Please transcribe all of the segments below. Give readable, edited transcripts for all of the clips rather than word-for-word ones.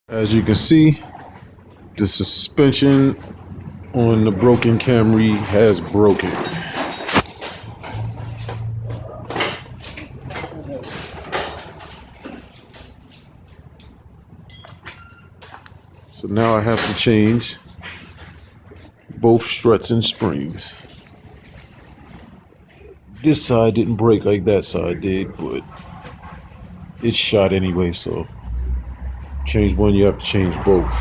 As you can see, the suspension on the broken Camry has broken. So now I have to change both struts and springs. This side didn't break like that side did, but it's shot anyway, so change one, you have to change both.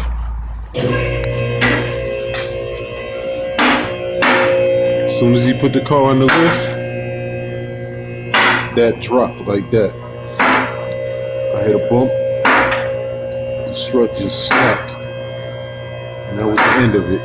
As soon as he put the car on the lift, that dropped like that. I hit a bump, the strut just snapped, and that was the end of it.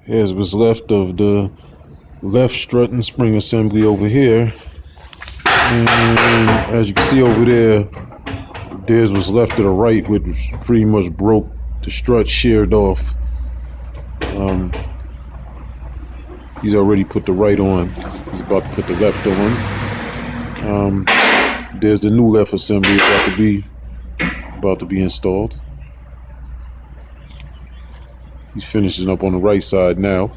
Here's what's left of the left strut and spring assembly over here. And as you can see over there, there's what's left to the right, which pretty much broke. The strut sheared off. He's already put the right on. He's about to put the left on. There's the new left assembly about to be installed. He's finishing up on the right side now.